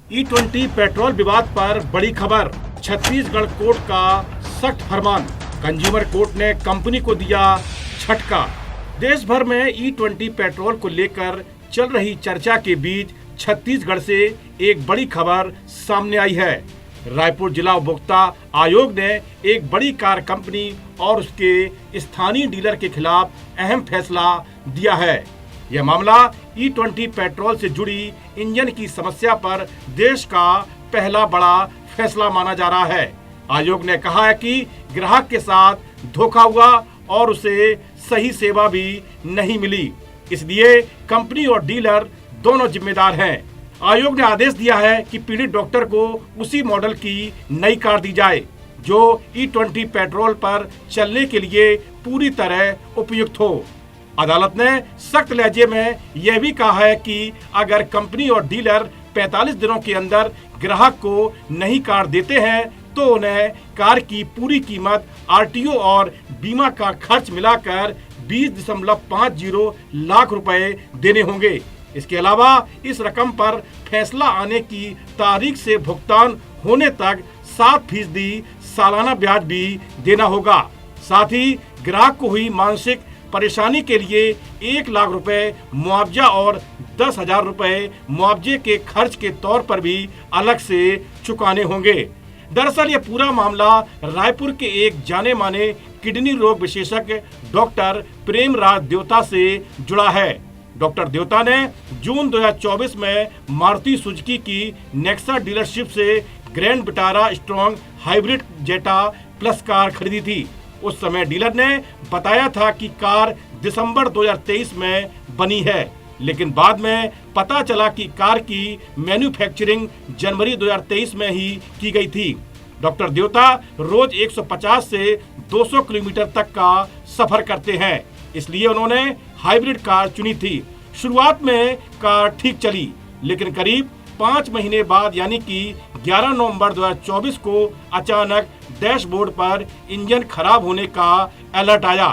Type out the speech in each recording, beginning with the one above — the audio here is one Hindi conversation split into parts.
E20 पेट्रोल विवाद पर बड़ी खबर। छत्तीसगढ़ कोर्ट का सख्त फरमान। कंज्यूमर कोर्ट ने कंपनी को दिया झटका। देश भर में E20 पेट्रोल को लेकर चल रही चर्चा के बीच छत्तीसगढ़ से एक बड़ी खबर सामने आई है। रायपुर जिला उपभोक्ता आयोग ने एक बड़ी कार कंपनी और उसके स्थानीय डीलर के खिलाफ अहम फैसला दिया है। यह मामला E20 पेट्रोल से जुड़ी इंजन की समस्या पर देश का पहला बड़ा फैसला माना जा रहा है। आयोग ने कहा है कि ग्राहक के साथ धोखा हुआ और उसे सही सेवा भी नहीं मिली, इसलिए कंपनी और डीलर दोनों जिम्मेदार हैं। आयोग ने आदेश दिया है कि पीड़ित डॉक्टर को उसी मॉडल की नई कार दी जाए जो E20 पेट्रोल पर चलने के लिए पूरी तरह उपयुक्त हो। अदालत ने सख्त लहजे में यह भी कहा है कि अगर कंपनी और डीलर 45 दिनों के अंदर ग्राहक को नई कार देते हैं तो उन्हें कार की पूरी कीमत RTO और बीमा का खर्च मिलाकर 20.50 लाख रुपए देने होंगे। इसके अलावा इस रकम पर फैसला आने की तारीख से भुगतान होने तक 7% सालाना ब्याज भी देना होगा। साथ ही ग्राहक को हुई मानसिक परेशानी के लिए 1 लाख रुपए मुआवजा और 10,000 रुपए मुआवजे के खर्च के तौर पर भी अलग से चुकाने होंगे। दरअसल ये पूरा मामला रायपुर के एक जाने माने किडनी रोग विशेषज्ञ डॉक्टर प्रेमराज देवता से जुड़ा है। डॉक्टर देवता ने जून 2024 में मारुति सुजुकी की नेक्सा डीलरशिप से grand Vitara strong hybrid Zeta plus car खरीदी थी। उस समय डीलर ने बताया था कि कार दिसंबर 2023 में बनी है, लेकिन बाद में पता चला कि कार की मैन्युफैक्चरिंग जनवरी 2023 में ही की गई थी। डॉक्टर देवता रोज 150 से 200 किलोमीटर तक का सफर करते हैं, इसलिए उन्होंने हाइब्रिड कार चुनी थी। शुरुआत में कार ठीक चली, लेकिन करीब 5 महीने बाद यानी कि 11 नवंबर 2024 को अचानक डैशबोर्ड पर इंजन खराब होने का अलर्ट आया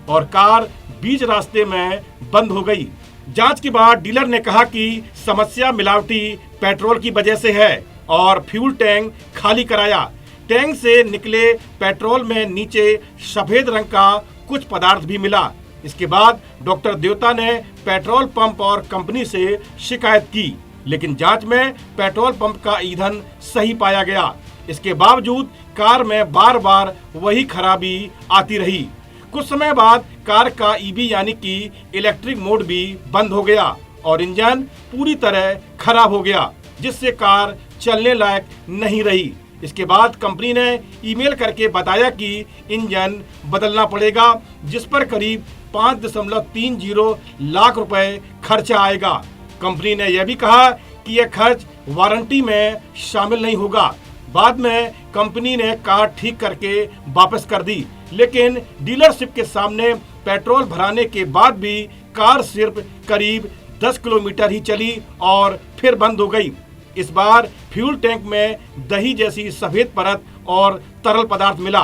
और कार बीच रास्ते में बंद हो गई। जांच के बाद डीलर ने कहा कि समस्या मिलावटी पेट्रोल की वजह से है और फ्यूल टैंक खाली कराया। टैंक से निकले पेट्रोल में नीचे सफेद रंग का कुछ पदार्थ भी मिला। इसके बाद डॉक्टर देवता ने पेट्रोल पंप और कंपनी से शिकायत की, लेकिन जांच में पेट्रोल पंप का ईंधन सही पाया गया। इसके बावजूद कार में बार बार वही खराबी आती रही। कुछ समय बाद कार का EB यानी कि इलेक्ट्रिक मोड भी बंद हो गया और इंजन पूरी तरह खराब हो गया, जिससे कार चलने लायक नहीं रही। इसके बाद कंपनी ने ईमेल करके बताया कि इंजन बदलना पड़ेगा, जिस पर करीब 5.30 लाख रुपए खर्चा आएगा। कंपनी ने यह भी कहा कि यह खर्च वारंटी में शामिल नहीं होगा। बाद में कंपनी ने कार ठीक करके वापस कर दी, लेकिन डीलरशिप के सामने पेट्रोल भराने के बाद भी कार सिर्फ करीब 10 किलोमीटर ही चली और फिर बंद हो गई। इस बार फ्यूल टैंक में दही जैसी सफेद परत और तरल पदार्थ मिला।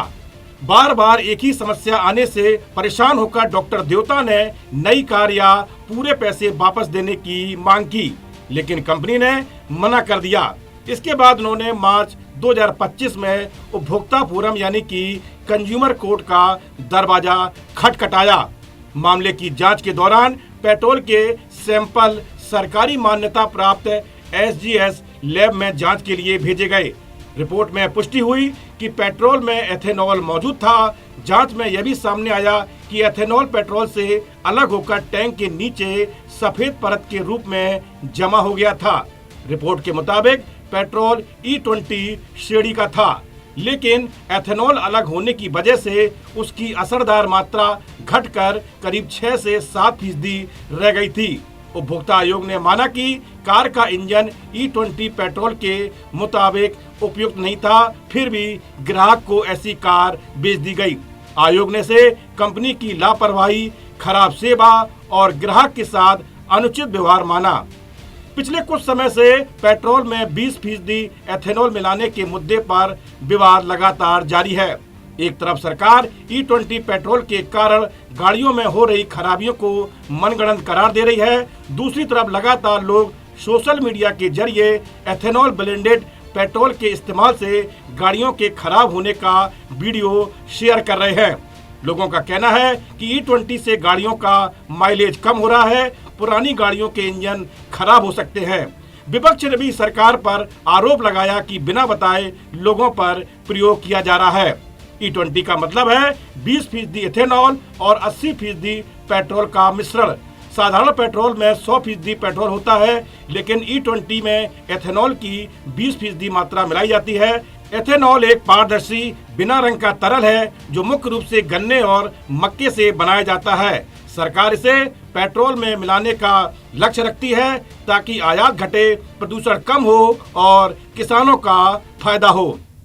बार बार एक ही समस्या आने से परेशान होकर डॉक्टर देवता ने नई कार या पूरे पैसे वापस देने की मांग की, लेकिन कंपनी ने मना कर दिया। इसके बाद उन्होंने मार्च 2025 में उपभोक्ता फोरम यानी कि कंज्यूमर कोर्ट का दरवाजा खटखटाया। मामले की जांच के दौरान पेट्रोल के सैंपल सरकारी मान्यता प्राप्त SGS लैब में जांच के लिए भेजे गए। रिपोर्ट में पुष्टि हुई कि पेट्रोल में एथेनॉल मौजूद था। जांच में यह भी सामने आया कि एथेनॉल पेट्रोल से अलग होकर टैंक के नीचे सफेद परत के रूप में जमा हो गया था। रिपोर्ट के मुताबिक पेट्रोल E20 श्रेणी का था, लेकिन एथेनॉल अलग होने की वजह से उसकी असरदार मात्रा घटकर करीब 6 से 7% रह गई थी। उपभोक्ता आयोग ने माना कि कार का इंजन E20 पेट्रोल के मुताबिक उपयुक्त नहीं था, फिर भी ग्राहक को ऐसी कार बेच दी गई। आयोग ने से कंपनी की लापरवाही, खराब सेवा और ग्राहक के साथ अनुचित व्यवहार माना। पिछले कुछ समय से पेट्रोल में 20% एथेनॉल मिलाने के मुद्दे पर विवाद लगातार जारी है। एक तरफ सरकार E20 पेट्रोल के कारण गाड़ियों में हो रही खराबियों को मनगढ़ंत करार दे रही है, दूसरी तरफ लगातार लोग सोशल मीडिया के जरिए एथेनॉल ब्लेंडेड पेट्रोल के इस्तेमाल से गाड़ियों के खराब होने का वीडियो शेयर कर रहे हैं। लोगों का कहना है कि E20 से गाड़ियों का माइलेज कम हो रहा है, पुरानी गाड़ियों के इंजन खराब हो सकते हैं। विपक्ष ने भी सरकार पर आरोप लगाया कि बिना बताए लोगों पर प्रयोग किया जा रहा है। E20 का मतलब है 20% एथेनॉल और 80% पेट्रोल का मिश्रण। साधारण पेट्रोल में 100% पेट्रोल होता है, लेकिन E20 में एथेनॉल की 20% मात्रा मिलाई जाती है। एथेनॉल एक पारदर्शी बिना रंग का तरल है जो मुख्य रूप से गन्ने और मक्के से बनाया जाता है। सरकार इसे पेट्रोल में मिलाने का लक्ष्य रखती है ताकि आयात घटे, प्रदूषण कम हो और किसानों का फायदा हो।